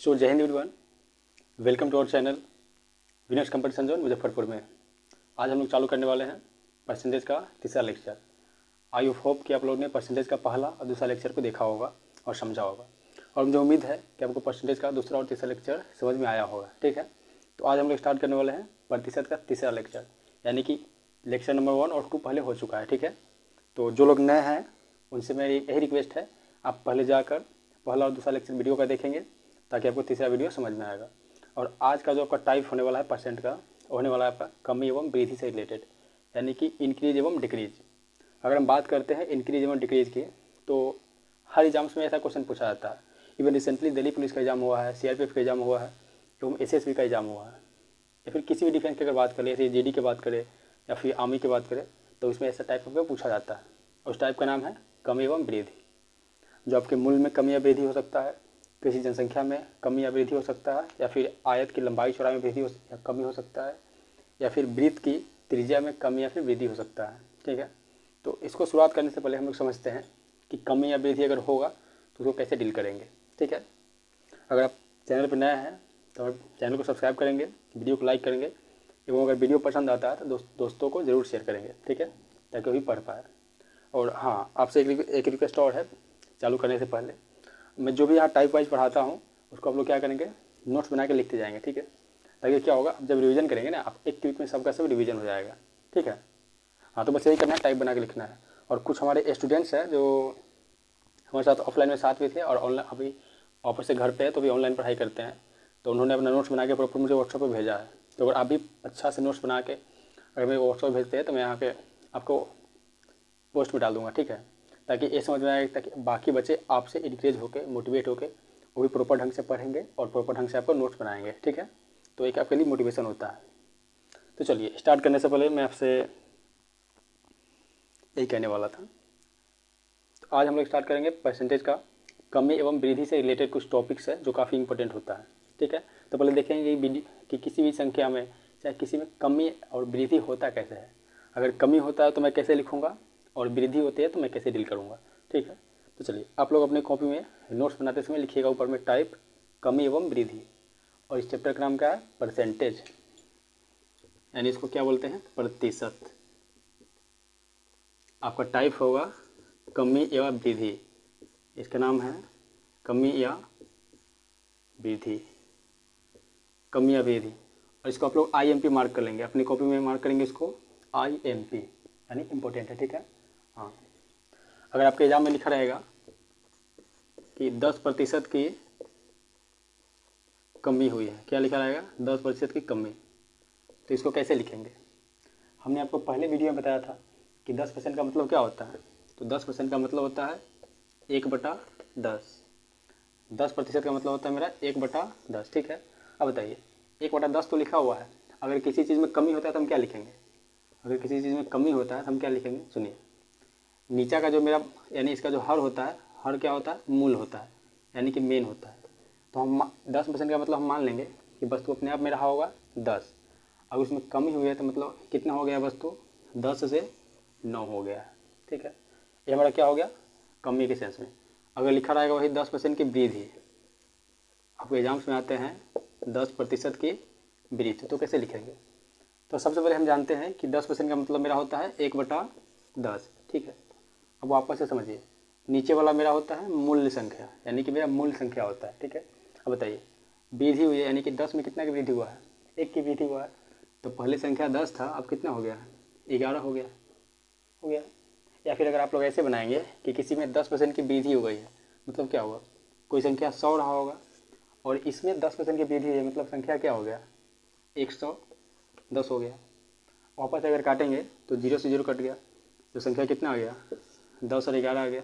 सो जय हिंद everyone, welcome to our channel winners competition zone Muzaffarpur में। आज हम लोग चालू करने वाले हैं परसेंटेज का तीसरा लेक्चर। आई होप कि आप लोगों ने परसेंटेज का पहला और दूसरा लेक्चर को देखा होगा और समझा होगा, और मुझे उम्मीद है कि आपको परसेंटेज का दूसरा और तीसरा लेक्चर समझ में आया होगा। ठीक है, तो आज हम लोग स्टार्ट करने वाले हैं प्रतिशत का तीसरा लेक्चर, यानी कि लेक्चर नंबर 1 और 2 पहले हो चुका है। ठीक है, तो जो लोग नए हैं उनसे मेरी यही रिक्वेस्ट है, आप पहले जाकर पहला और दूसरा लेक्चर वीडियो का देखेंगे ताकि आपको तीसरा वीडियो समझ में आएगा। और आज का जो आपका टाइप होने वाला है परसेंट का, होने वाला है आपका कमी एवं वृद्धि से रिलेटेड, यानी कि इंक्रीज एवं डिक्रीज। अगर हम बात करते हैं इंक्रीज एवं डिक्रीज की, तो हर एग्जाम्स में ऐसा क्वेश्चन पूछा जाता है। इवन रिसेंटली दिल्ली पुलिस का एग्जाम हुआ है, सीआरपीएफ का एग्जाम हुआ है, एवं एसएसबी का एग्जाम हुआ है, या फिर किसी भी डिफेंस की अगर बात करें, जैसे जीडी की बात करें या फिर आर्मी की बात करें, तो उसमें ऐसा टाइप का पूछा जाता है। उस टाइप का नाम है कमी एवं वृद्धि। जो आपके मूल्य में कमी या वृद्धि हो सकता है, किसी जनसंख्या में कमी या वृद्धि हो सकता है, या फिर आयत की लंबाई चौड़ाई में वृद्धि या कमी हो सकता है, या फिर वृत्त की त्रिज्या में कमी या फिर वृद्धि हो सकता है। ठीक है, तो इसको शुरुआत करने से पहले हम लोग समझते हैं कि कमी या वृद्धि अगर होगा तो उसको कैसे डील करेंगे। ठीक है, अगर आप चैनल पर नए हैं तो चैनल को सब्सक्राइब करेंगे, वीडियो को लाइक करेंगे, एवं अगर वीडियो पसंद आता है तो दोस्तों को ज़रूर शेयर करेंगे। ठीक है, ताकि वो भी पढ़ पाए। और हाँ, आपसे एक रिक्वेस्ट और है, चालू करने से पहले मैं जो भी यहाँ टाइप वाइज पढ़ाता हूँ उसको आप लोग क्या करेंगे, नोट्स बना के लिखते जाएंगे। ठीक है, ताकि क्या होगा, जब रिवीजन करेंगे ना आप, एक क्लिक में सबका सब रिवीजन हो जाएगा। ठीक है, हाँ, तो बस यही करना है, टाइप बना के लिखना है। और कुछ हमारे स्टूडेंट्स हैं जो हमारे साथ ऑफलाइन में साथ भी थे और ऑनलाइन अभी ऑफिस से घर पे है, तो भी ऑनलाइन पढ़ाई करते हैं, तो उन्होंने अपना नोट्स बना के प्रॉपर मुझे व्हाट्सएप पर भेजा है। तो अगर आप भी अच्छा से नोट्स बना के अगर मेरे व्हाट्सएप भेजते हैं तो मैं यहाँ पे आपको पोस्ट में डाल दूँगा। ठीक है, ताकि ये समझ में आए, ताकि बाकी बच्चे आपसे इंकरेज होकर मोटिवेट होकर वो भी प्रॉपर ढंग से पढ़ेंगे और प्रॉपर ढंग से आपको नोट्स बनाएंगे। ठीक है, तो एक आपके लिए मोटिवेशन होता है। तो चलिए, स्टार्ट करने से पहले मैं आपसे यही कहने वाला था। तो आज हम लोग स्टार्ट करेंगे परसेंटेज का कमी एवं वृद्धि से रिलेटेड कुछ टॉपिक्स है जो काफ़ी इंपॉर्टेंट होता है। ठीक है, तो पहले देखेंगे कि किसी भी संख्या में चाहे किसी में कमी और वृद्धि होता कैसे है। अगर कमी होता है तो मैं कैसे लिखूँगा, और वृद्धि होती है तो मैं कैसे डील करूँगा। ठीक है, तो चलिए आप लोग अपने कॉपी में नोट्स बनाते समय लिखिएगा ऊपर में टाइप कमी एवं वृद्धि, और इस चैप्टर का नाम क्या है, परसेंटेज, यानी इसको क्या बोलते हैं, प्रतिशत। आपका टाइप होगा कमी एवं वृद्धि, इसका नाम है कमी या वृद्धि, कमी या वृद्धि। और इसको आप लोग IMP मार्क कर लेंगे, अपनी कॉपी में मार्क करेंगे इसको IMP, यानी इम्पोर्टेंट है। ठीक है, हाँ, अगर आपके एग्जाम में लिखा रहेगा कि 10% की कमी हुई है, क्या लिखा रहेगा, 10% की कमी, तो इसको कैसे लिखेंगे। हमने आपको पहले वीडियो में बताया था कि 10% का मतलब क्या होता है। तो 10% का मतलब होता है 1/10। 10% का मतलब होता है मेरा 1/10। ठीक है, अब बताइए 1/10 तो लिखा हुआ है, अगर किसी चीज़ में कमी होता है तो हम क्या लिखेंगे। अगर किसी चीज़ में कमी होता है तो हम क्या लिखेंगे, सुनिए। नीचा का जो मेरा, यानी इसका जो हर होता है, हर क्या होता है, मूल होता है, यानी कि मेन होता है। तो हम 10% का मतलब हम मान लेंगे कि वस्तु अपने आप में रहा होगा 10, अगर उसमें कमी हुई है तो मतलब कितना हो गया, वस्तु 10 से 9 हो गया। ठीक है, ये हमारा क्या हो गया, कमी के सेंस में। अगर लिखा रहेगा वही 10% की वृद्धि, आपको एग्जाम्स में आते हैं 10% की वृद्धि, तो कैसे लिखेंगे। तो सबसे पहले हम जानते हैं कि 10% का मतलब मेरा होता है 1/10। ठीक है, अब वापस से समझिए, नीचे वाला मेरा होता है मूल्य संख्या, यानी कि मेरा मूल संख्या होता है। ठीक है, अब बताइए वृद्धि हुई है, यानी कि 10 में कितना की वृद्धि हुआ है, 1 की वृद्धि हुआ है। तो पहले संख्या 10 था, अब कितना हो गया, 11 हो गया। या फिर अगर आप लोग ऐसे बनाएंगे कि किसी में 10% की वृद्धि हो गई है, मतलब क्या हुआ, कोई संख्या 100 रहा होगा और इसमें 10% की वृद्धि है, मतलब संख्या क्या हो गया, 110 हो गया। वापस अगर काटेंगे तो 0 से 0 कट गया, तो संख्या कितना आ गया, 10 और 11 आ गया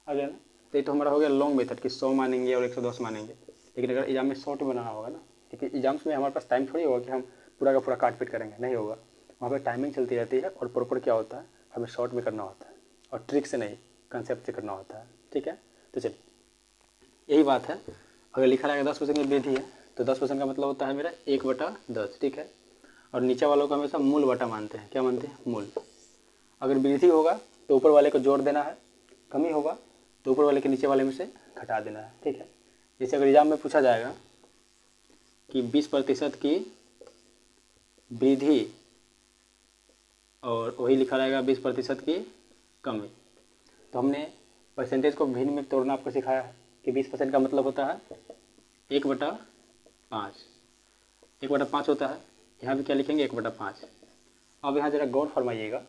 ना। तो ये तो हमारा हो गया लॉन्ग मेथड कि 100 मानेंगे और 110 मानेंगे। लेकिन अगर एग्जाम में शॉर्ट बनाना होगा ना, क्योंकि एग्जाम्स में हमारे पास टाइम थोड़ी होगा कि हम पूरा का पूरा काट पीट करेंगे, नहीं होगा। वहाँ पर टाइमिंग चलती रहती है और प्रॉपर क्या होता है, हमें शॉर्ट में करना होता है, और ट्रिक से नहीं, कंसेप्ट से करना होता है। ठीक है, तो चलिए यही बात है। अगर लिखा रहेगा 10% की वृद्धि है, तो 10% का मतलब होता है मेरा 1/10। ठीक है, और नीचे वालों को हमेशा मूल बटा मानते हैं, क्या मानते हैं, मूल। अगर वृद्धि होगा तो ऊपर वाले को जोड़ देना है, कमी होगा तो ऊपर वाले के नीचे वाले में से घटा देना है। ठीक है, जैसे अगर एग्जाम में पूछा जाएगा कि 20% की वृद्धि और वही लिखा रहेगा 20% की कमी, तो हमने परसेंटेज को भिन्न में तोड़ना आपको सिखाया है कि 20% का मतलब होता है 1/5, 1/5 होता है। यहाँ भी क्या लिखेंगे 1/5। अब यहाँ ज़रा गौर फरमाइएगा,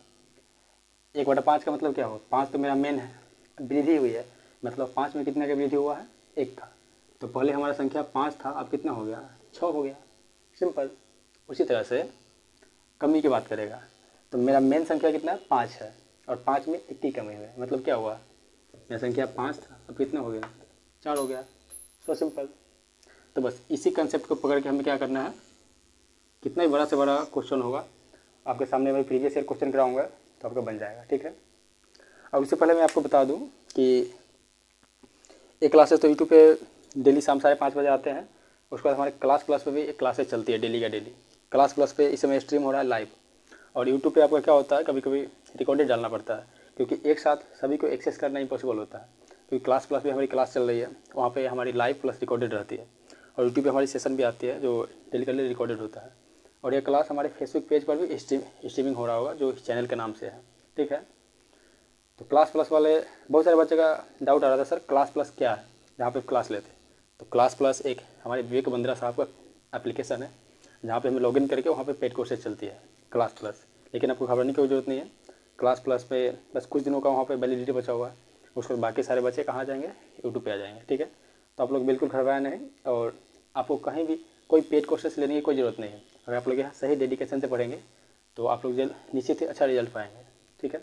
1/5 का मतलब क्या हो, 5 तो मेरा मेन है, वृद्धि हुई है, मतलब 5 में कितने का वृद्धि हुआ है, 1 का। तो पहले हमारा संख्या 5 था, अब कितना हो गया, 6 हो गया, सिंपल। उसी तरह से कमी की बात करेगा तो मेरा मेन संख्या कितना है, 5 है, और 5 में 1 की कमी हुई है, मतलब क्या हुआ, मेरा संख्या 5 था, अब कितना हो गया, 4 हो गया। So simple. तो बस इसी कंसेप्ट को पकड़ के हमें क्या करना है, कितना ही बड़ा से बड़ा क्वेश्चन होगा आपके सामने, मैं प्रीवियस ईयर क्वेश्चन कराऊंगा तो आपका बन जाएगा, ठीक है। अब इससे पहले मैं आपको बता दूं कि एक क्लासेस तो यूट्यूब पे डेली शाम 5:30 बजे आते हैं। उसके बाद हमारे क्लास प्लस पे भी एक क्लासेस चलती है डेली का डेली। क्लास प्लस पे इस समय स्ट्रीम हो रहा है लाइव, और यूट्यूब पे आपका क्या होता है, कभी कभी रिकॉर्डेड डालना पड़ता है, क्योंकि एक साथ सभी को एक्सेस करना इम्पॉसिबल होता है। क्योंकि क्लास प्लस पे हमारी क्लास चल रही है, वहाँ पे हमारी लाइव प्लस रिकॉर्डेड रहती है, और यूट्यूब पे हमारी सेशन भी आती है जो डेली का डेली रिकॉर्डेड होता है। और ये क्लास हमारे फेसबुक पेज पर भी स्ट्रीमिंग हो रहा होगा, जो इस चैनल के नाम से है, ठीक है। तो क्लास प्लस वाले बहुत सारे बच्चे का डाउट आ रहा था, सर क्लास प्लस क्या है जहाँ पे क्लास लेते। तो क्लास प्लस एक हमारे विवेक बंद्रा साहब का एप्लीकेशन है, जहाँ पे हमें लॉगिन करके वहाँ पे पेड कोर्सेज चलती है क्लास प्लस। लेकिन आपको घबराने की ज़रूरत नहीं है, क्लास प्लस पे बस कुछ दिनों का वहाँ पे वैलिडिटी बचा हुआ है, उसके बाद बाकी सारे बच्चे कहाँ जाएंगे, यूट्यूब पे आ जाएंगे, ठीक है। तो आप लोग बिल्कुल घबराए नहीं, और आपको कहीं भी कोई पेड कोर्सेज लेने की कोई ज़रूरत नहीं है। अगर आप लोग यहाँ सही डेडिकेशन से पढ़ेंगे तो आप लोग जल्द निश्चित ही अच्छा रिजल्ट पाएंगे, ठीक है।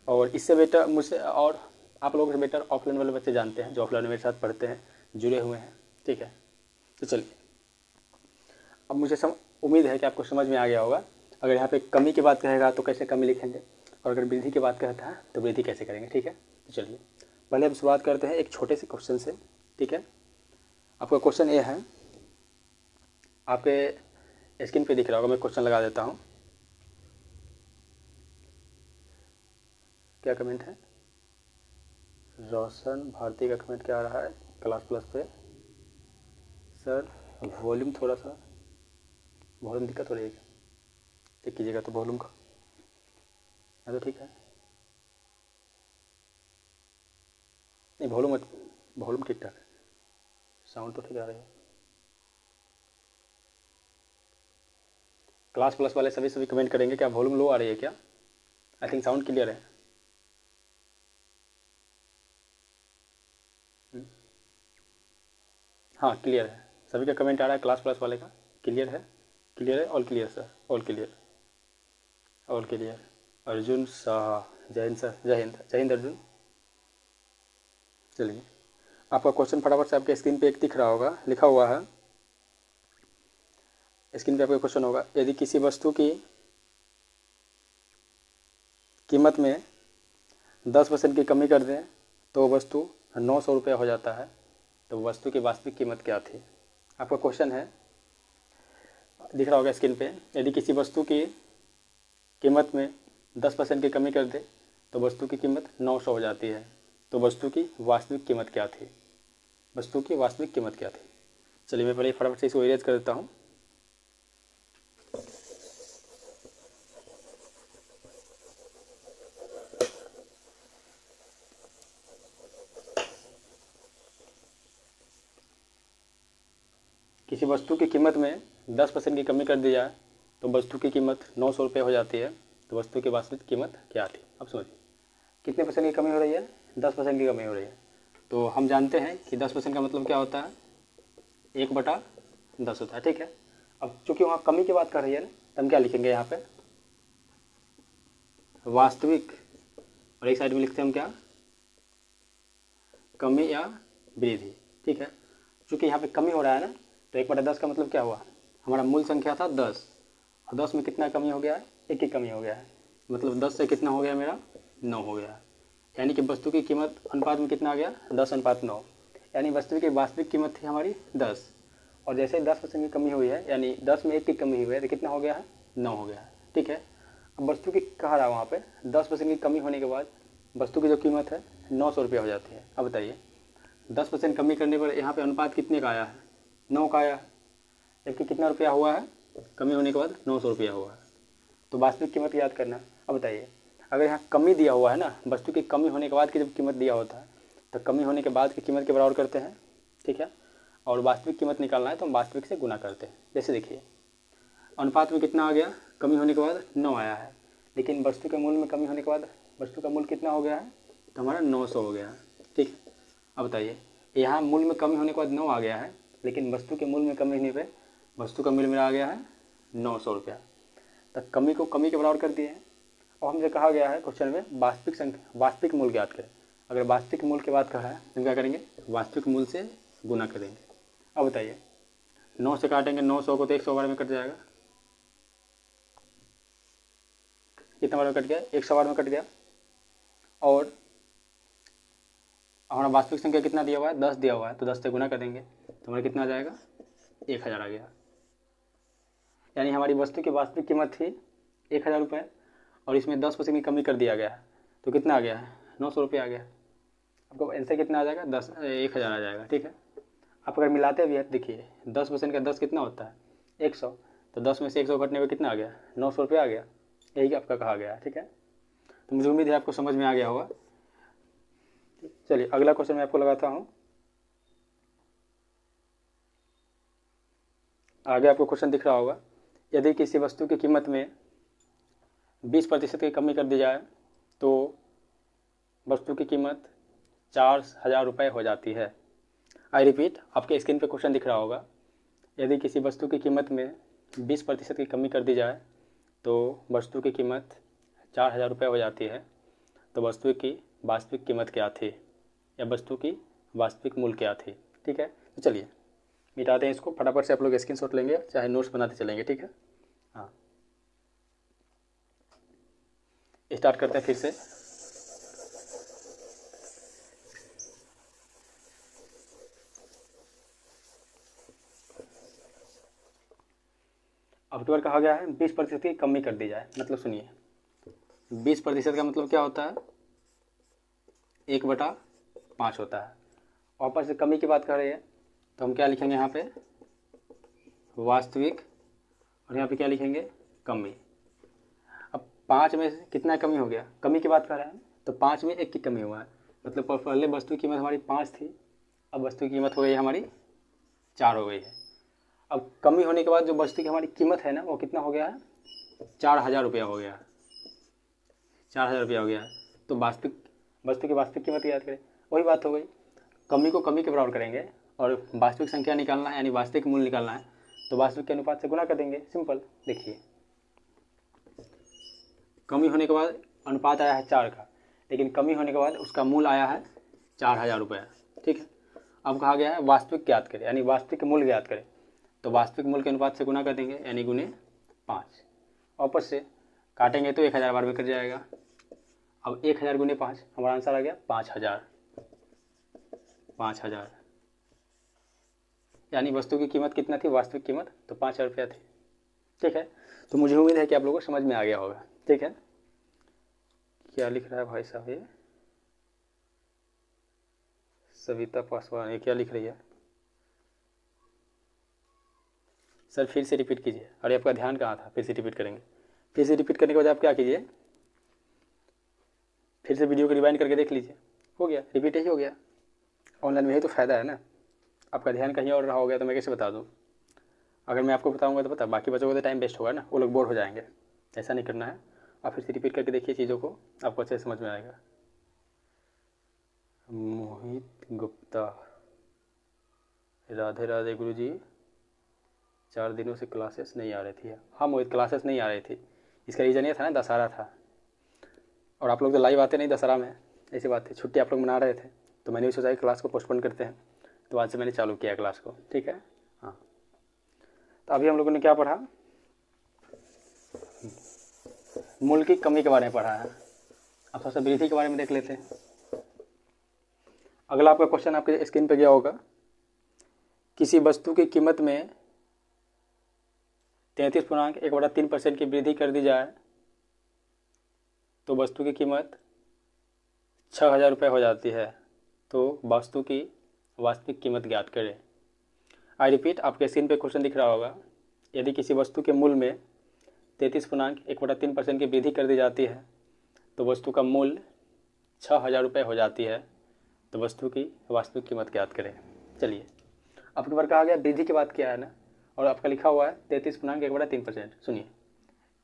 और इससे बेटर मुझसे और आप लोगों से बेटर ऑफलाइन वाले बच्चे जानते हैं, जो ऑफलाइन मेरे साथ पढ़ते हैं, जुड़े हुए हैं, ठीक है। तो चलिए, अब मुझे उम्मीद है कि आपको समझ में आ गया होगा। अगर यहाँ पे कमी की बात कहेगा तो कैसे कमी लिखेंगे, और अगर वृद्धि की बात कहता है तो वृद्धि कैसे करेंगे, ठीक है। तो चलिए पहले हम शुरुआत करते हैं एक छोटे से क्वेश्चन से, ठीक है। आपका क्वेश्चन ये है, आपके स्क्रीन पे दिख रहा होगा, मैं क्वेश्चन लगा देता हूँ। क्या कमेंट है, रोशन भारती का कमेंट क्या आ रहा है क्लास प्लस पे, सर वॉल्यूम थोड़ा सा, वॉल्यूम दिक्कत हो रही है क्या, चेक कीजिएगा तो वॉल्यूम का, तो ठीक है, नहीं वॉल्यूम ठीक ठाक है, साउंड तो ठीक आ रही है। क्लास प्लस वाले सभी कमेंट करेंगे क्या वॉल्यूम लो आ रही है क्या, आई थिंक साउंड क्लियर है। हाँ क्लियर है, सभी का कमेंट आ रहा है क्लास प्लस वाले का, क्लियर है, क्लियर है, all clear sir, all clear, all clear. Arjun Shah, जय हिंद सर, जय हिंद, जय हिंद अर्जुन। चलिए आपका क्वेश्चन फटाफट से आपके स्क्रीन पे एक दिख रहा होगा, लिखा हुआ है स्क्रीन पे आपका क्वेश्चन होगा, यदि किसी वस्तु की कीमत में 10% की कमी कर दें तो वस्तु 900 रुपये हो जाता है, तो वस्तु की वास्तविक कीमत क्या थी। आपका क्वेश्चन है, दिख रहा होगा स्क्रीन पे, यदि किसी वस्तु की कीमत में 10% की कमी कर दे तो वस्तु की कीमत 900 हो जाती है, तो वस्तु की वास्तविक कीमत क्या थी, वस्तु की वास्तविक कीमत क्या थी। चलिए मैं पहले फटाफट से इसको इरेज कर देता हूँ। किसी वस्तु की कीमत में 10% की कमी कर दी जाए तो वस्तु की कीमत 900 रुपये हो जाती है, तो वस्तु की वास्तविक कीमत क्या थी। अब समझिए कितने परसेंट की कमी हो रही है, 10% की कमी हो रही है। तो हम जानते हैं कि 10% का मतलब क्या होता है, 1/10 होता है, ठीक है। अब चूंकि वहाँ कमी की बात कर रही है ना, तो हम क्या लिखेंगे यहाँ पे, वास्तविक, और एक साइड में लिखते हैं हम क्या, कमी या वृद्धि, ठीक है। चूंकि यहाँ पे कमी हो रहा है ना, तो 1/10 का मतलब क्या हुआ, हमारा मूल संख्या था 10, और 10 में कितना कमी हो गया है, 1 की कमी हो गया है, मतलब 10 से कितना हो गया मेरा, 9 हो गया, यानी कि वस्तु की कीमत अनुपात में कितना आ गया, 10:9, यानी वस्तु की वास्तविक कीमत थी हमारी 10, और जैसे 10% की कमी हुई है, यानी 10 में 1 की कमी हुई है, तो कितना हो गया है, 9 हो गया है, ठीक है। अब वस्तु की कह रहा है वहाँ पे 10% की कमी होने के बाद वस्तु की जो कीमत है 900 रुपये हो जाती है। अब बताइए 10% कमी करने पर यहाँ पे अनुपात कितने का आया है, 9 का आया है, जबकि कितना रुपया हुआ है, कमी होने के बाद 900 रुपया हुआ है। तो वास्तविक कीमत याद करना। अब बताइए, अगर यहाँ कमी दिया हुआ है ना, वस्तु की कमी होने के बाद की जब कीमत दिया होता है तो कमी होने के बाद की कीमत के बराबर करते हैं, ठीक है। और वास्तविक कीमत निकालना है तो हम वास्तविक से गुना करते हैं। जैसे देखिए अनुपात में कितना आ गया, कमी होने के बाद 9 आया है, लेकिन वस्तु के मूल्य में कमी होने के बाद वस्तु का मूल्य कितना हो गया है, तो हमारा 900 हो गया है, ठीक है। अब बताइए यहाँ मूल्य में कमी होने के बाद 9 आ गया है, लेकिन वस्तु के मूल्य में कमी होने पर वस्तु का मूल्य मेरा आ गया है 900 रुपया। तब कमी को कमी के बराबर कर दिए हैं। और हमसे कहा गया है क्वेश्चन में वास्तविक संख्या, वास्तविक मूल्य ज्ञात करें। अगर वास्तविक मूल्य की बात कर रहा है तो क्या करेंगे, वास्तविक मूल्य से गुना करेंगे। अब बताइए 9 से काटेंगे 900 को तो 100 बार में कट जाएगा, कितना बार में कट गया, 100 बार में कट गया। और हमारा वास्तविक संख्या कितना दिया हुआ है, 10 दिया हुआ है, तो 10 से गुना करेंगे तो हमारा कितना आ जाएगा, 1000 आ गया। यानी हमारी वस्तु की वास्तविक कीमत थी 1000 रुपये और इसमें 10% की कमी कर दिया गया है तो कितना आ गया है, 900 रुपये आ गया। आपको आंसर कितना आ जाएगा, 1000 आ जाएगा, ठीक है। आप अगर मिलाते भी है देखिए 10% का 10 कितना होता है, 100, तो 10 में से 100 घटने में कितना आ गया, 900 रुपये आ गया। यही आपका कहा गया है, ठीक है। तो मुझे उम्मीद है आपको समझ में आ गया होगा। चलिए अगला क्वेश्चन मैं आपको लगाता हूँ। आगे आपको क्वेश्चन दिख रहा होगा, यदि किसी वस्तु की कीमत में 20% की कमी कर दी जाए तो वस्तु की कीमत 4000 रुपये हो जाती है। आई रिपीट, आपके स्क्रीन पे क्वेश्चन दिख रहा होगा, यदि किसी वस्तु की कीमत में 20% की कमी कर दी जाए तो वस्तु की कीमत 4000 रुपये हो जाती है। तो वस्तु की वास्तविक कीमत क्या थी या वस्तु की वास्तविक मूल्य क्या थी, ठीक है। तो चलिए मिटाते हैं इसको, फटाफट से आप लोग स्क्रीनशॉट लेंगे चाहे नोट्स बनाते चलेंगे, ठीक है। हाँ स्टार्ट करते हैं फिर से। अब की बार कहा गया है 20% की कमी कर दी जाए, मतलब सुनिए 20% का मतलब क्या होता है, 1/5 होता है। वापस से कमी की बात कर रही है तो हम क्या लिखेंगे यहाँ पे, वास्तविक, और यहाँ पे क्या लिखेंगे, कमी। अब 5 में से कितना कमी हो गया, कमी की बात कर रहे हैं तो 5 में 1 की कमी हुआ है, मतलब पहले वस्तु की कीमत हमारी 5 थी, अब वस्तु की कीमत हो गई हमारी 4 हो गई है। अब कमी होने के बाद जो वस्तु की हमारी कीमत है ना वो कितना हो गया है, 4000 रुपया हो गया है, 4000 रुपया हो गया है। तो वास्तविक वस्तु की वास्तविक कीमत याद करें, वही बात हो गई, कमी को कमी के बराबर करेंगे और वास्तविक संख्या निकालना है यानी वास्तविक मूल्य निकालना है तो वास्तविक के अनुपात से गुना कर देंगे, सिंपल। देखिए कमी होने के बाद अनुपात आया है 4 का, लेकिन कमी होने के बाद उसका मूल्य आया है 4000 रुपया, ठीक है। अब कहा गया है वास्तविक ज्ञात करें यानी वास्तविक मूल्य ज्ञात करें, तो वास्तविक मूल्य के अनुपात से गुना कर देंगे यानी गुने 5। वापस से काटेंगे तो 1000 बार में कट जाएगा। अब 1000 गुने 5 हमारा आंसर आ गया 5000, 5000 यानी वस्तु की कीमत कितना थी, वास्तविक कीमत तो 5000 रुपया थी, ठीक है। तो मुझे उम्मीद है कि आप लोगों को समझ में आ गया होगा, ठीक है। क्या लिख रहा है भाई साहब, ये सविता पासवान, ये क्या लिख रही है सर, फिर से रिपीट कीजिए। अरे आपका ध्यान कहाँ था, फिर से रिपीट करेंगे। फिर से रिपीट करने के बाद आप क्या कीजिए, फिर से वीडियो को रिवाइंड करके देख लीजिए, हो गया, रिपीट ही हो गया। ऑनलाइन में ही तो फ़ायदा है ना, आपका ध्यान कहीं और रहा हो गया तो मैं कैसे बता दूँ। अगर मैं आपको बताऊँगा तो बाकी बच्चों को तो टाइम वेस्ट होगा ना, वो लोग बोर हो जाएंगे। ऐसा नहीं करना है, आप फिर से रिपीट करके देखिए चीज़ों को, आपको अच्छे से समझ में आएगा। मोहित गुप्ता, राधे राधे गुरुजी, 4 दिनों से क्लासेस नहीं आ रही थी। हाँ मोहित, क्लासेस नहीं आ रही थी, इसका रीज़न ये था ना, दशहरा था और आप लोग तो लाइव आते नहीं दशहरा में, ऐसी बात थी, छुट्टी आप लोग मना रहे थे तो मैंने भी सोचा कि क्लास को पोस्टपोन करते हैं, तो आज से मैंने चालू किया क्लास को, ठीक है। हाँ तो अभी हम लोगों ने क्या पढ़ा, मूल्य की कमी के बारे में पढ़ा है। अब सबसे वृद्धि के बारे में देख लेते हैं। अगला आपका क्वेश्चन आपके स्क्रीन पे गया होगा, किसी वस्तु की कीमत में 33.1/3% की वृद्धि कर दी जाए तो वस्तु की कीमत 6000 रुपये हो जाती है। तो वस्तु की वास्तविक कीमत ज्ञात करें। आई रिपीट, आपके स्क्रीन पे क्वेश्चन दिख रहा होगा, यदि किसी वस्तु के मूल्य में 33.1/3% की वृद्धि कर दी जाती है तो वस्तु का मूल्य 6,000 रुपये हो जाती है, तो वस्तु की वास्तविक कीमत ज्ञात करें। चलिए, आपके बार कहा गया वृद्धि की बात किया है ना, और आपका लिखा हुआ है 33.1/3%। सुनिए,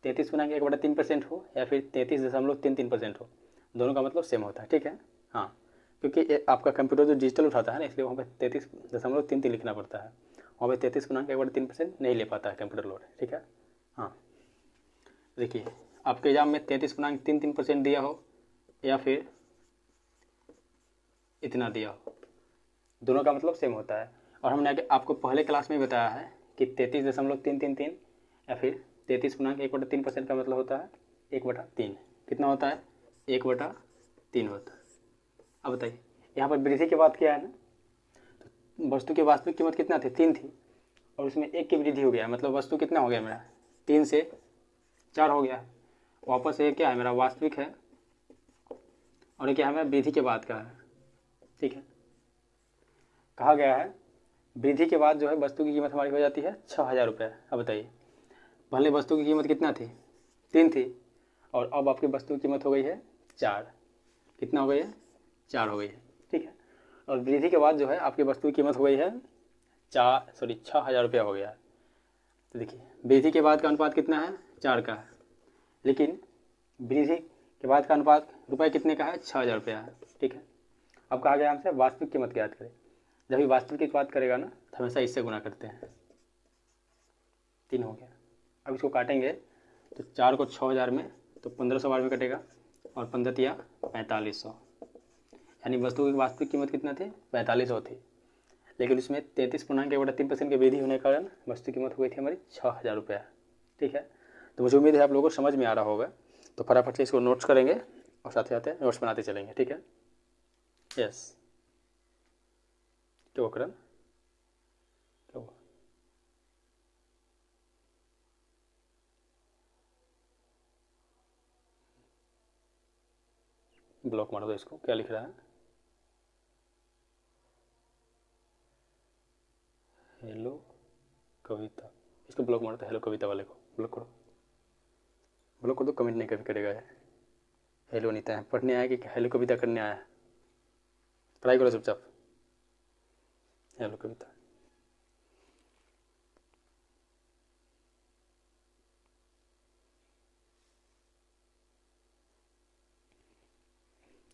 33.1/3% हो या फिर 33.33% हो, दोनों का मतलब सेम होता है, ठीक है। हाँ, क्योंकि आपका कंप्यूटर जो डिजिटल उठाता है ना, इसलिए वहाँ पे 33.33 लिखना पड़ता है, वहाँ पे 33.1/3% नहीं ले पाता है कंप्यूटर लोड, ठीक है। हाँ, देखिए, आपके एग्जाम में 33.33% दिया हो या फिर इतना दिया हो, दोनों का मतलब सेम होता है। और हमने आपको पहले क्लास में बताया है कि 33.333 या फिर 33.1/3% का मतलब होता है 1/3। कितना होता है? 1/3 होता है। अब बताइए, यहाँ पर वृद्धि की बात किया है ना, तो वस्तु की वास्तविक कीमत कितना थी? 3 थी, और उसमें 1 की वृद्धि हो गया, मतलब वस्तु कितना हो गया मेरा? 3 से 4 हो गया। वापस ये क्या है? मेरा वास्तविक है, और ये क्या है? मेरा वृद्धि के बाद का है, ठीक है। कहा गया है वृद्धि के बाद जो है वस्तु की कीमत हमारी हो जाती है 6,000 रुपये। अब बताइए, पहले वस्तु की कीमत कितना थी? 3 थी, और अब आपकी वस्तु की कीमत हो गई है 4। कितना हो गई है? 4 हो गई है, ठीक है। और वृद्धि के बाद जो है आपकी वस्तु की कीमत हो गई है 6,000 रुपया हो गया। तो देखिए, वृद्धि के बाद का अनुपात कितना है? 4 का है, लेकिन वृद्धि के बाद का अनुपात रुपये कितने का है? 6,000 रुपया है, ठीक है। अब कहा गया हमसे वास्तविक कीमत ज्ञात करें। जब भी वास्तविक की बात करेगा ना, तो हमेशा इससे गुना करते हैं। 3 हो गया। अब इसको काटेंगे तो 4 को 6,000 में, तो 1,500 बार में कटेगा, और 15 तिया 4500, यानी वस्तु की वास्तविक कीमत कितना थी? 4500 थी, लेकिन उसमें 33.1/3% की वृद्धि होने के कारण वस्तु की कीमत हुई थी हमारी 6,000 रुपया, ठीक है। तो मुझे उम्मीद है आप लोगों को समझ में आ रहा होगा। तो फटाफट से इसको नोट्स करेंगे और साथ ही साथ नोट्स बनाते चलेंगे, ठीक है। यस, क्या करण, क्या हुआ? ब्लॉक मार दो इसको। क्या लिख रहा है? हेलो कविता। इसको ब्लॉक मारो, तो हेलो कविता वाले को ब्लॉक करो, ब्लॉक कर दो, कमेंट नहीं कभी करेगा है। हेलो अनीता है, पढ़ने आया कि हेलो कविता करने आया है? पढ़ाई करो चुपचाप। हेलो कविता।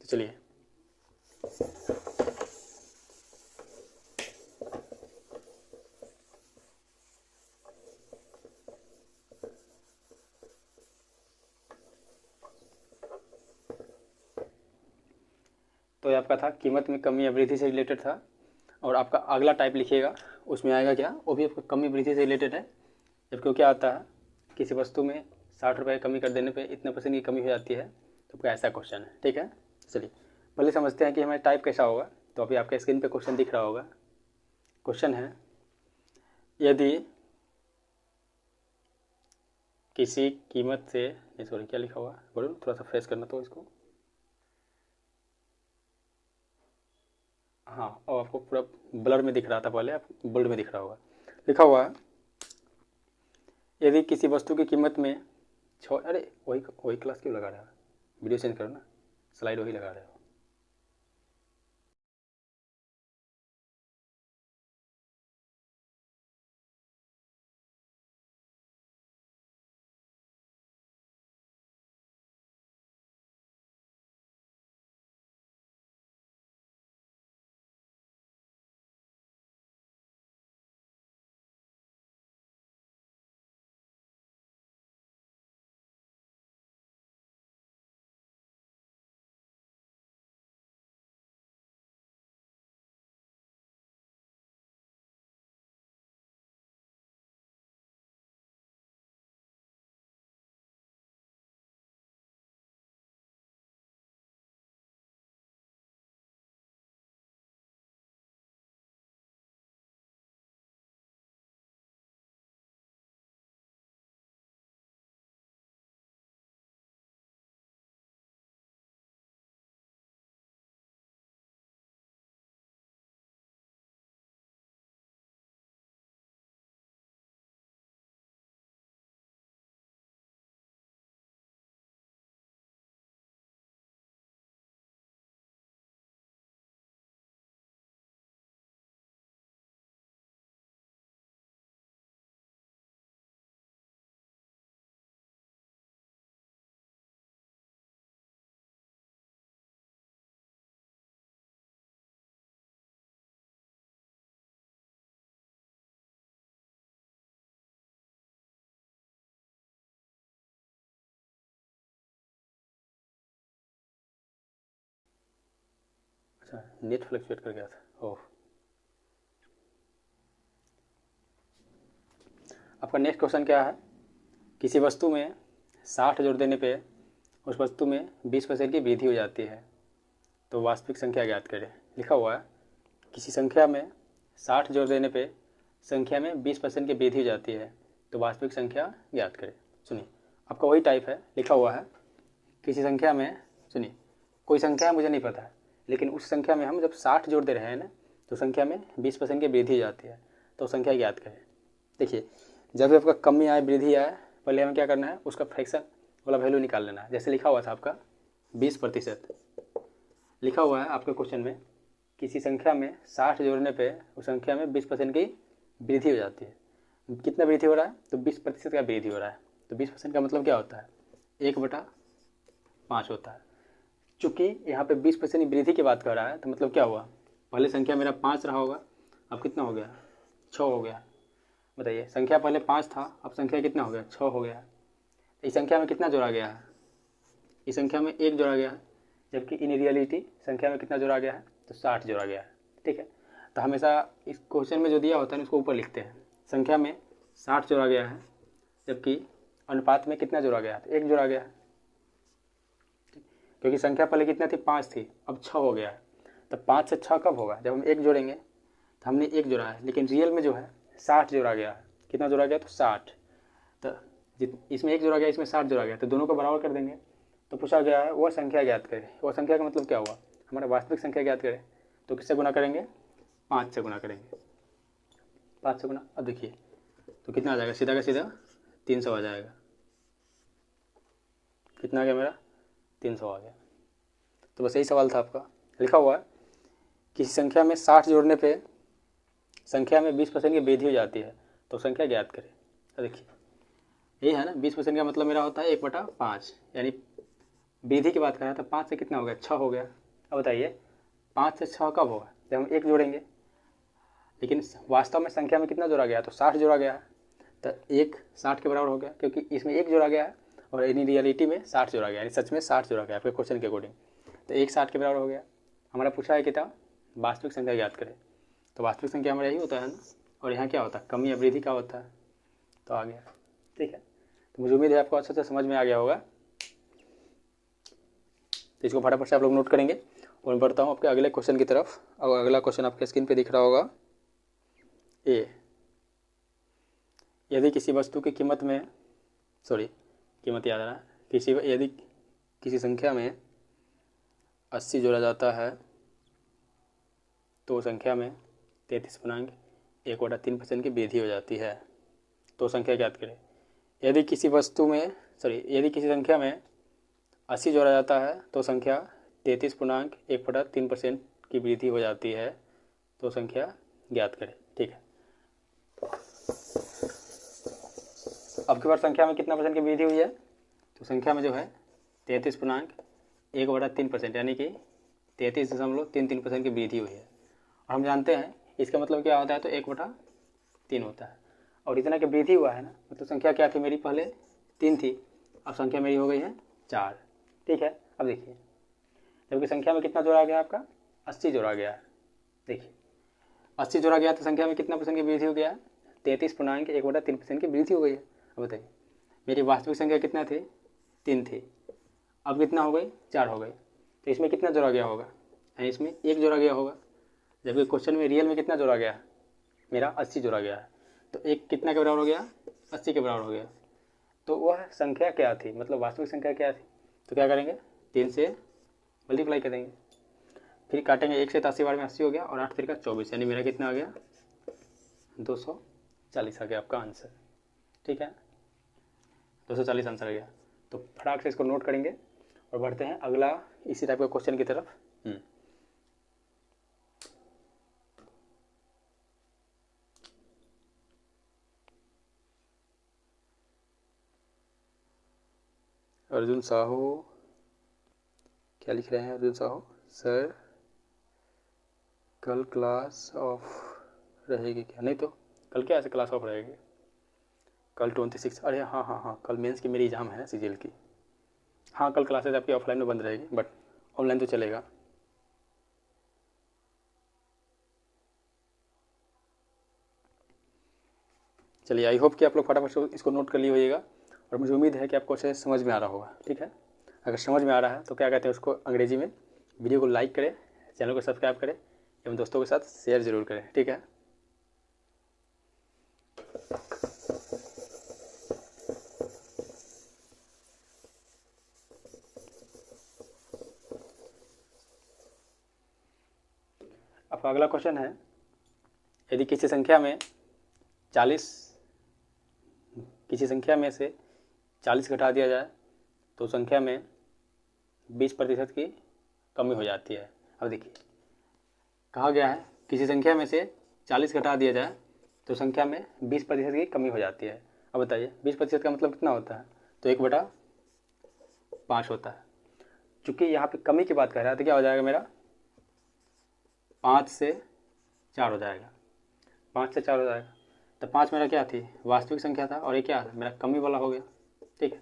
तो चलिए, तो ये आपका था कीमत में कमी या वृद्धि से रिलेटेड था। और आपका अगला टाइप लिखिएगा, उसमें आएगा क्या? वो भी आपका कमी वृद्धि से रिलेटेड है। जबकि क्या आता है, किसी वस्तु में 60 रुपये कमी कर देने पे इतने % की कमी हो जाती है, तो आपका ऐसा क्वेश्चन है, ठीक है। चलिए, पहले समझते हैं कि हमारा टाइप कैसा होगा। तो अभी आपके स्क्रीन पे क्वेश्चन दिख रहा होगा। क्वेश्चन है, यदि किसी कीमत से, नहीं सॉरी, क्या लिखा हुआ है बोलो, थोड़ा सा फ्रेश करना तो इसको। हाँ, और आपको पूरा ब्लर में दिख रहा था पहले, आप बोल्ड में दिख रहा होगा। लिखा हुआ है, यदि किसी वस्तु की कीमत में अरे वही वही क्लास क्यों लगा रहा है? वीडियो चेंज करो ना, स्लाइड वही लगा रहे हो। अच्छा, नेट फ्लक्चुएट कर गया था। ओह, आपका नेक्स्ट क्वेश्चन क्या है? किसी वस्तु में 60 जोड़ देने पे उस वस्तु में 20% की वृद्धि हो जाती है, तो वास्तविक संख्या ज्ञात करें। लिखा हुआ है किसी संख्या में 60 जोड़ देने पे संख्या में 20% की वृद्धि हो जाती है, तो वास्तविक संख्या ज्ञात करें। सुनिए, आपका वही टाइप है, लिखा हुआ है किसी संख्या में, सुनिए, कोई संख्या मुझे नहीं पता है, लेकिन उस संख्या में हम जब 60 जोड़ दे रहे हैं ना, तो संख्या में 20% की वृद्धि हो जाती है, तो संख्या ज्ञात करें। देखिए, जब भी आपका कमी आए, वृद्धि आए, पहले हमें क्या करना है, उसका फ्रैक्शन वाला वैल्यू निकाल लेना है। जैसे लिखा हुआ था आपका 20%, लिखा हुआ है आपके क्वेश्चन में किसी संख्या में 60 जोड़ने पे उस संख्या में 20% की वृद्धि हो जाती है। कितना वृद्धि हो रहा है? तो 20% का वृद्धि हो रहा है। तो 20% का मतलब क्या होता है? 1/5 होता है। चूँकि यहाँ पे 20% की वृद्धि की बात कर रहा है, तो मतलब क्या हुआ, पहले संख्या मेरा 5 रहा होगा, अब कितना हो गया? 6 हो गया। बताइए, संख्या पहले 5 था, अब संख्या कितना हो गया? 6 हो गया। इस संख्या में कितना जोड़ा गया है? इस संख्या में 1 जोड़ा गया है, जबकि इन रियलिटी संख्या में कितना जोड़ा गया है? तो 60 जोड़ा गया है। ठीक है, तो हमेशा इस क्वेश्चन में जो दिया होता है उसको ऊपर लिखते हैं। संख्या में 60 जोड़ा गया है, जबकि अनुपात में कितना जोड़ा गया है? तो 1 जोड़ा गया है, क्योंकि संख्या पहले कितना थी? 5 थी, अब 6 हो गया है। तो 5 से 6 कब होगा? जब हम 1 जोड़ेंगे। तो हमने 1 जोड़ा है, लेकिन रियल में जो है 60 जोड़ा गया है। कितना जोड़ा गया? तो 60। तो इसमें 1 जोड़ा गया, इसमें 60 जोड़ा गया, तो दोनों को बराबर कर देंगे। तो पूछा गया है वह संख्या ज्ञात करें। वह संख्या का मतलब क्या हुआ? हमारा वास्तविक संख्या ज्ञात करें। तो किससे गुना करेंगे? 5 से गुना करेंगे। 5 से गुना, अब देखिए तो कितना आ जाएगा? सीधा का सीधा 300 आ जाएगा। कितना आ गया मेरा? 300 आ गया। तो बस यही सवाल था आपका। लिखा हुआ है किसी संख्या में 60 जोड़ने पे संख्या में 20% की वृद्धि हो जाती है, तो संख्या ज्ञात करें। तो देखिए यही है ना, 20% का मतलब मेरा होता है 1/5, यानी वृद्धि की बात कर रहा था। 5 से कितना हो गया? 6 हो गया। अब बताइए 5 से 6 कब होगा? जब हम 1 जोड़ेंगे। लेकिन वास्तव में संख्या में कितना जोड़ा गया? तो 60 जोड़ा गया है। तो 1 60 के बराबर हो गया, क्योंकि इसमें 1 जोड़ा गया है और इन रियलिटी में 60 जोड़ा गया, यानी सच में 60 जोड़ा गया आपके क्वेश्चन के अकॉर्डिंग। तो 1 60 के बराबर हो गया। हमारा पूछा है कितना? वास्तविक संख्या ज्ञात करें। तो वास्तविक संख्या हमारा यही होता है ना, और यहाँ क्या होता है? कमी या वृद्धि का होता है। तो आ गया। ठीक है, तो मुझे उम्मीद है आपको अच्छे से समझ में आ गया होगा। तो इसको फटाफट से आप लोग नोट करेंगे और मैं बढ़ता हूँ आपके अगले क्वेश्चन की तरफ। और अगला क्वेश्चन आपके स्क्रीन पे दिख रहा होगा। ए, यदि किसी वस्तु की कीमत में कीमत याद आ रहा है, यदि किसी संख्या में 80 जोड़ा जाता है, तो संख्या में 33.1/3% की वृद्धि हो जाती है, तो संख्या ज्ञात करें। यदि किसी संख्या में 80 जोड़ा जाता है, तो संख्या 33.1/3% की वृद्धि हो जाती है, तो संख्या ज्ञात करें। ठीक है, अब की बार संख्या में कितना परसेंट की वृद्धि हुई है? तो संख्या में जो है 33.1/3%, यानी कि 33.33% की वृद्धि हुई है। और हम जानते हैं इसका मतलब क्या होता है? तो 1/3 होता है। और इतना की वृद्धि हुआ है ना, मतलब संख्या क्या थी मेरी? पहले 3 थी, अब संख्या मेरी हो गई है 4। ठीक है, अब देखिए जबकि संख्या में कितना जोड़ा गया? आपका 80 जोड़ा गया है। देखिए 80 जोड़ा गया तो संख्या में कितना परसेंट की वृद्धि हो गया है? 33.1/3% की वृद्धि हो गई है। अब बताइए मेरी वास्तविक संख्या कितना थी? 3 थी, अब कितना हो गई? 4 हो गई। तो इसमें कितना जोड़ा गया होगा? यानी इसमें 1 जोड़ा गया होगा, जबकि क्वेश्चन में रियल में कितना जोड़ा गया है? मेरा 80 जोड़ा गया है। तो 1 कितना के बराबर हो गया? 80 के बराबर हो गया। तो वह संख्या क्या थी, मतलब वास्तविक संख्या क्या थी? तो क्या करेंगे? 3 से मल्टीप्लाई करेंगे, फिर काटेंगे। 1 से 80 बार में 80 हो गया, और 8 3 का 24, यानी मेरा कितना आ गया? 240 आ गया आपका आंसर। ठीक है, 240 आंसर आ गया। तो फटाक से इसको नोट करेंगे और बढ़ते हैं अगला इसी टाइप का क्वेश्चन की तरफ। अर्जुन साहू क्या लिख रहे हैं? अर्जुन साहू सर कल क्लास ऑफ रहेगी क्या? नहीं तो कल क्या ऐसे क्लास ऑफ रहेगी? कल 26। अरे हाँ, कल मेंस की मेरी एग्ज़ाम है ना, सीजीएल की। हाँ, कल क्लासेज आपकी ऑफलाइन में बंद रहेगी, बट ऑनलाइन तो चलेगा। चलिए, आई होप कि आप लोग फटाफट से इसको नोट कर लिए होइएगा और मुझे उम्मीद है कि आपको अच्छे से समझ में आ रहा होगा। ठीक है, अगर समझ में आ रहा है तो क्या कहते हैं उसको अंग्रेजी में, वीडियो को लाइक करें, चैनल को सब्सक्राइब करें एवं दोस्तों के साथ शेयर ज़रूर करें। ठीक है, आपका अगला क्वेश्चन है, यदि किसी संख्या में 40 से 40 घटा दिया जाए तो संख्या में 20% की कमी हो जाती है। अब देखिए, कहा गया है किसी संख्या में से 40 घटा दिया जाए तो संख्या में 20% की कमी हो जाती है। अब बताइए 20% का मतलब कितना होता है? तो 1/5 होता है। चूँकि यहाँ पे कमी की बात कर रहा है तो क्या हो जाएगा मेरा, 5 से 4 हो जाएगा, 5 से 4 हो जाएगा। तो 5 मेरा क्या थी, वास्तविक संख्या था, और ये क्या है मेरा कमी वाला हो गया। ठीक है,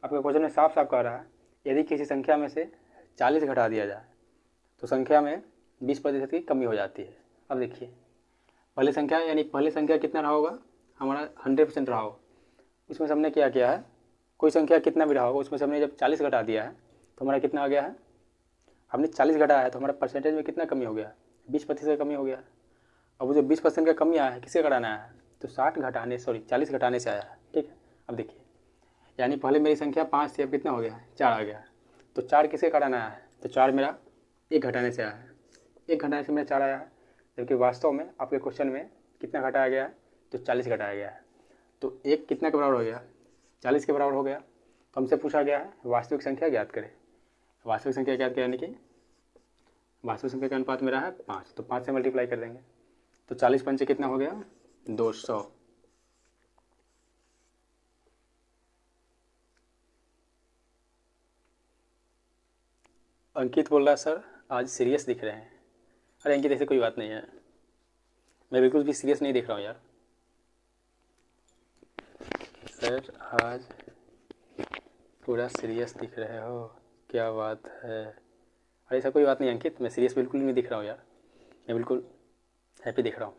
आपका क्वेश्चन में साफ साफ कह रहा है यदि किसी संख्या में से 40 घटा दिया जाए तो संख्या में 20% की कमी हो जाती है। अब देखिए, पहली संख्या यानी पहली संख्या कितना रहा होगा, हमारा 100% रहा होगा। उसमें से हमने क्या किया है, कोई संख्या कितना भी रहा होगा उसमें से हमने जब 40 घटा दिया है तो हमारा कितना आ गया है, हमने 40 घटाया है तो हमारा परसेंटेज में कितना कमी हो गया, 20% का कमी हो गया। अब वो जो 20% का कमी आया है किससे घटाना है, तो 40 घटाने से आया है। ठीक है, अब देखिए, यानी पहले मेरी संख्या 5 थी, अब कितना हो गया, 4 आ गया। तो 4 किससे घटाना आया है, तो 4 मेरा 1 घटाने से आया है, 1 घटाने से मेरा 4 आया है। जबकि वास्तव में आपके क्वेश्चन में कितना घटाया गया है, तो 40 घटाया गया है। तो 1 कितना के बराबर हो गया, 40 के बराबर हो गया। तो हमसे पूछा गया है वास्तविक संख्या ज्ञात करें। वास्तविक संख्या ज्ञात करें यानी कि वास्तविक संख्या का अनुपात मेरा है 5, तो 5 से मल्टीप्लाई कर देंगे तो 40 पंचे कितना हो गया, 200। अंकित बोल रहा है सर आज सीरियस दिख रहे हैं। अरे अंकित ऐसे कोई बात नहीं है, मैं बिल्कुल भी सीरियस नहीं दिख रहा हूँ यार। सर आज पूरा सीरियस दिख रहे हो, क्या बात है। अरे ऐसा कोई बात नहीं अंकित, मैं सीरियस बिल्कुल नहीं दिख रहा हूँ यार, मैं बिल्कुल हैप्पी दिख रहा हूँ।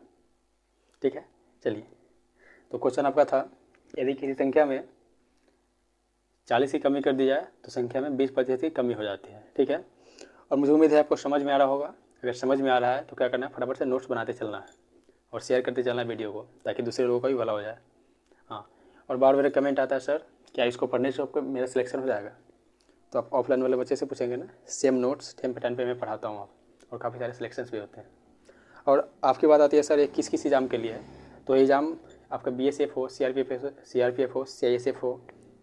ठीक है, चलिए, तो क्वेश्चन आपका था यदि किसी संख्या में 40 की कमी कर दी जाए तो संख्या में 20% की कमी हो जाती है। ठीक है, और मुझे उम्मीद है आपको समझ में आ रहा होगा। अगर समझ में आ रहा है तो क्या करना है, फटाफट से नोट्स बनाते चलना है और शेयर करते चलना है वीडियो को, ताकि दूसरे लोगों का भी भला हो जाए। हाँ, और बार बार कमेंट आता है सर क्या इसको पढ़ने से आपको मेरा सिलेक्शन हो जाएगा, तो आप ऑफलाइन वाले बच्चे से पूछेंगे ना, सेम नोट्स टाइम पे मैं पढ़ाता हूँ आप, और काफ़ी सारे सिलेक्शंस भी होते हैं। और आपकी बात आती है सर ये किस किस एग्ज़ाम के लिए है, तो एग्ज़ाम आपका BSF हो, CRPF हो, CISF हो,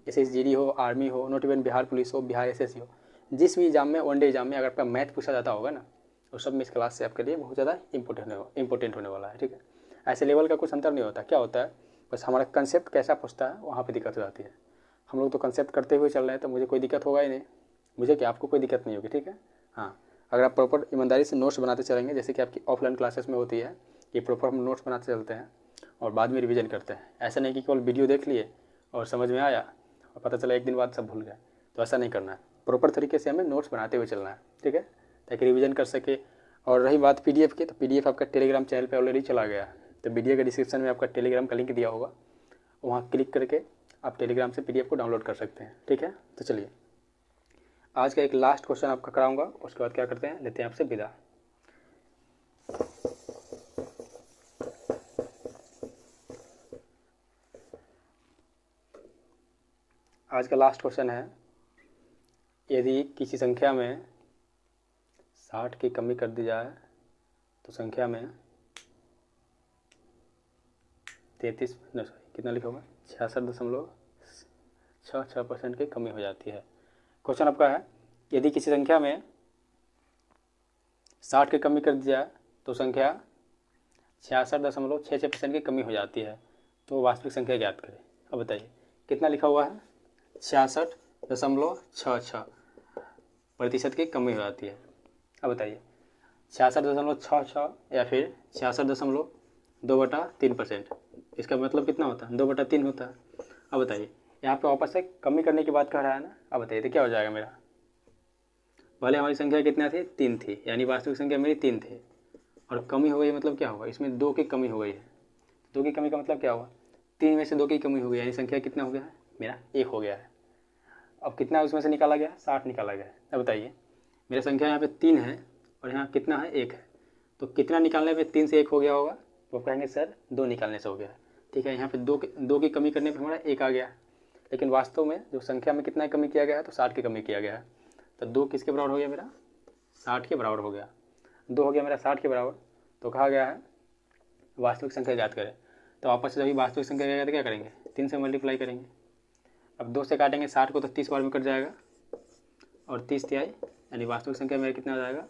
SSGD हो, आर्मी हो, नॉट इवन बिहार पुलिस हो, बिहार SSC हो, जिस भी एग्ज़ाम में वनडे एग्जाम में अगर आपका मैथ पूछा जाता होगा ना, तो सब में इस क्लास से आपके लिए बहुत ज़्यादा इंपॉर्टेंट होने वाला है। ठीक है, ऐसे लेवल का कुछ अंतर नहीं होता, क्या होता है बस हमारा कंसेप्ट कैसा पूछता है वहाँ पे दिक्कत हो जाती है। हम लोग तो कंसेप्ट करते हुए चल रहे हैं, तो मुझे कोई दिक्कत होगा ही नहीं, मुझे क्या आपको कोई दिक्कत नहीं होगी। ठीक है, हाँ, अगर आप प्रॉपर ईमानदारी से नोट्स बनाते चलेंगे, जैसे कि आपकी ऑफलाइन क्लासेस में होती है कि प्रॉपर हम नोट्स बनाते चलते हैं और बाद में रिवीजन करते हैं। ऐसा नहीं कि केवल वीडियो देख लिए और समझ में आया और पता चला एक दिन बाद सब भूल गए, तो ऐसा नहीं करना है। प्रॉपर तरीके से हमें नोट्स बनाते हुए चलना है। ठीक है, ताकि रिवीजन कर सके। और रही बात PDF की, तो PDF आपका टेलीग्राम चैनल पे ऑलरेडी चला गया है, तो वीडियो के डिस्क्रिप्शन में आपका टेलीग्राम का लिंक दिया होगा, वहाँ क्लिक करके आप टेलीग्राम से PDF को डाउनलोड कर सकते हैं। ठीक है, तो चलिए आज का एक लास्ट क्वेश्चन आपका कराऊंगा, उसके बाद क्या करते हैं, लेते हैं आपसे विदा। आज का लास्ट क्वेश्चन है, यदि किसी संख्या में 60 की कमी कर दी जाए तो संख्या में 66.66% की कमी हो जाती है। क्वेश्चन आपका है, यदि किसी संख्या में 60 की कमी कर दी जाए तो संख्या 66.66% की कमी हो जाती है, तो वास्तविक संख्या ज्ञात करें। अब बताइए कितना लिखा हुआ है, 66.66% की कमी हो जाती है। अब बताइए 66.66 या फिर 66.2/3%, इसका मतलब कितना होता है, 2/3 होता है। अब बताइए यहाँ पे वापस से कमी करने की बात कर रहा है ना, अब बताइए तो क्या हो जाएगा मेरा, पहले हमारी संख्या कितना थी, 3 थी, यानी वास्तविक संख्या मेरी 3 थी और कमी हो गई, मतलब क्या होगा, इसमें 2 की कमी हो गई है। 2 की कमी का मतलब क्या हुआ, 3 में से 2 की कमी हो गई, यानी संख्या कितना हो गया है मेरा 1 हो गया है। अब कितना उसमें से निकाला गया, 60 निकाला गया है। अब बताइए मेरा संख्या यहाँ पे 3 है और यहाँ कितना है 1 है, तो कितना निकालने पे 3 से 1 हो गया होगा, तो कहेंगे सर 2 निकालने से हो गया। ठीक है, यहाँ पे 2 की कमी करने पे हमारा 1 आ गया, लेकिन वास्तव में जो संख्या में कितना कमी किया गया है, तो 60 की कमी किया गया है। तो 2 किसके बराबर हो गया मेरा, 60 के बराबर हो गया। 2 हो गया मेरा 60 के बराबर, तो कहा गया है वास्तविक संख्या ज्ञात करें। तो वापस से जब वास्तविक संख्या ज्ञात क्या करेंगे, 3 से मल्टीप्लाई करेंगे। अब 2 से काटेंगे 60 को तो 30 बार में कट जाएगा, और 30 तिहाई, यानी वास्तविक संख्या मेरा कितना आ जाएगा,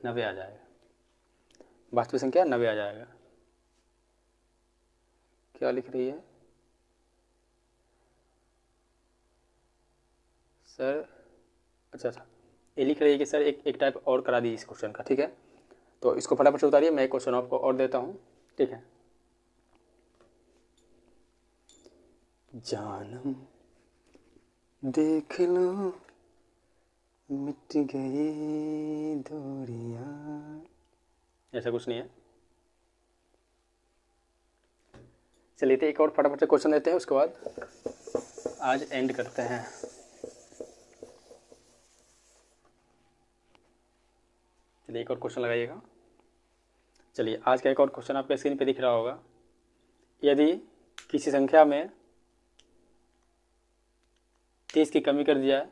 90 आ जाएगा। वास्तविक संख्या 90 आ जाएगा। क्या लिख रही है सर, अच्छा, ये लिख रही है कि सर एक टाइप और करा दी इस क्वेश्चन का। ठीक है, तो इसको फटाफट से उतारिए, मैं एक क्वेश्चन आपको और देता हूँ। ठीक है, जानम देख लो मिट गई दूरियां, ऐसा कुछ नहीं है। चलिए तो एक और फटाफट से क्वेश्चन देते हैं, उसके बाद आज एंड करते हैं। चलिए एक और क्वेश्चन लगाइएगा। चलिए आज का एक और क्वेश्चन आपके स्क्रीन पे दिख रहा होगा। यदि किसी संख्या में 30 की कमी कर दिया है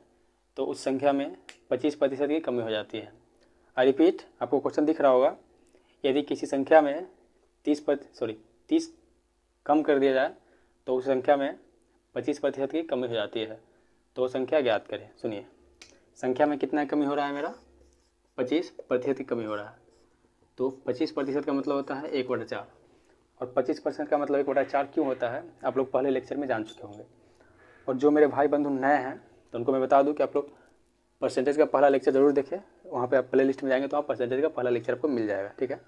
तो उस संख्या में 25% की कमी हो जाती है। आई रिपीट, आपको क्वेश्चन दिख रहा होगा। यदि किसी संख्या में 30 कम कर दिया जाए तो उस संख्या में 25% की कमी हो जाती है, तो संख्या ज्ञात करें। सुनिए, संख्या में कितना कमी हो रहा है मेरा, 25% की कमी हो रहा है। तो 25% का मतलब होता है 1/4, और 25% का मतलब 1/4 क्यों होता है आप लोग पहले लेक्चर में जान चुके होंगे। और जो मेरे भाई बंधु नए हैं तो उनको मैं बता दूं कि आप लोग परसेंटेज का पहला लेक्चर जरूर देखें। वहाँ पे आप प्ले लिस्ट में जाएंगे तो आप परसेंटेज का पहला लेक्चर आपको मिल जाएगा। ठीक है,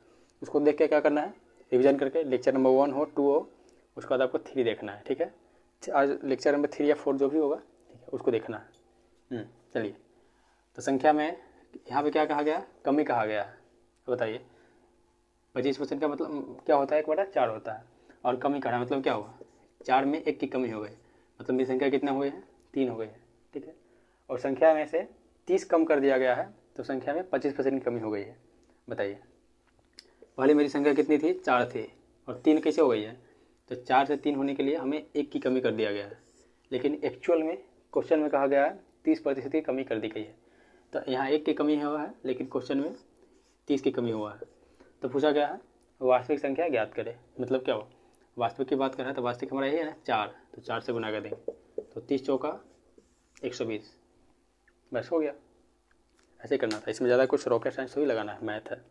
उसको देख के क्या करना है, रिवीजन करके लेक्चर नंबर 1 हो 2 हो, उसके बाद आपको 3 देखना है। ठीक है, आज लेक्चर नंबर 3 या 4 जो भी होगा, ठीक है, उसको देखना है। चलिए, तो संख्या में यहाँ पे क्या कहा गया, कमी कहा गया है। बताइए 25% का मतलब क्या होता है, 1/4 होता है, और कमी कहा है मतलब क्या हुआ, 4 में 1 की कमी हो गई, मतलब मेरी संख्या कितना हुए हैं, 3 हो गई है। ठीक है, और संख्या में से 30 कम कर दिया गया है तो संख्या में 25% की कमी हो गई है। बताइए पहले मेरी संख्या कितनी थी, 4 थी, और 3 कैसे हो गई है, तो 4 से 3 होने के लिए हमें 1 की कमी कर दिया गया है, लेकिन एक्चुअल में क्वेश्चन में कहा गया है 30% की कमी कर दी गई है। तो यहाँ 1 की कमी हुआ है, लेकिन क्वेश्चन में 30 की कमी हुआ है। तो पूछा गया है वास्तविक संख्या ज्ञात करें, मतलब क्या हो, वास्तविक की बात कर रहा है तो वास्तविक हमारा ये है ना 4, तो 4 से गुना कर देंगे तो 30 चौका 120, बस हो गया। ऐसे करना था, इसमें ज़्यादा कुछ रॉकेट साइंस थोड़ी लगाना है, मैथ है।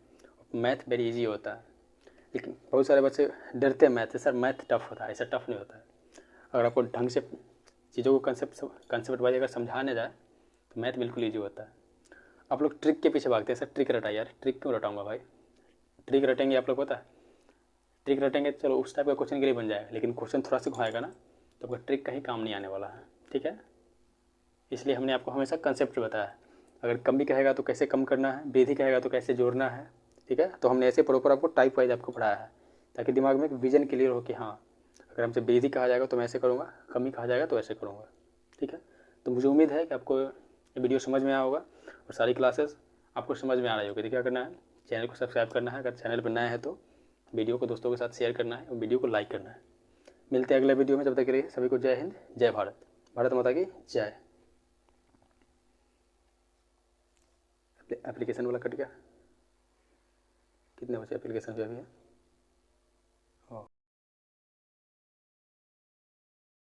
मैथ वेरी इजी होता है, लेकिन बहुत सारे बच्चे डरते हैं मैथ से, सर मैथ टफ होता है, ऐसा टफ नहीं होता है। अगर आपको ढंग से चीज़ों को कंसेप्ट वाइज अगर समझाने जाए तो मैथ बिल्कुल ईजी होता है। आप लोग ट्रिक के पीछे भागते हैं, सर ट्रिक रटा, यार ट्रिक क्यों रटाऊंगा भाई, ट्रिक रटेंगे आप लोग पता है, ट्रिक रटेंगे चलो उस टाइप का क्वेश्चन के लिए बन जाएगा, लेकिन क्वेश्चन थोड़ा सा घुमाएगा ना तो आपका ट्रिक कहीं काम नहीं आने वाला है। ठीक है, इसलिए हमने आपको हमेशा कंसेप्ट बताया। अगर कम भी कहेगा तो कैसे कम करना है, वृद्धि कहेगा तो कैसे जोड़ना है। ठीक है, तो हमने ऐसे प्रॉपर आपको टाइप वाइज आपको पढ़ाया है, ताकि दिमाग में एक विजन क्लियर हो कि हाँ अगर हमसे वृद्धि कहा जाएगा तो मैं ऐसे करूँगा, कमी कहा जाएगा तो ऐसे करूँगा। ठीक है, तो मुझे उम्मीद है कि आपको ये वीडियो समझ में आया होगा और सारी क्लासेस आपको समझ में आ रही होगी। तो क्या करना है, चैनल को सब्सक्राइब करना है, अगर चैनल पर नया है तो वीडियो को दोस्तों के साथ शेयर करना है और वीडियो को लाइक करना है। मिलते हैं अगले वीडियो में, जब तक के लिए सभी को जय हिंद, जय भारत, भारत माता की जय। एप्लीकेशन वाला कट गया, कितने बचे एप्लीकेशन पे अभी है।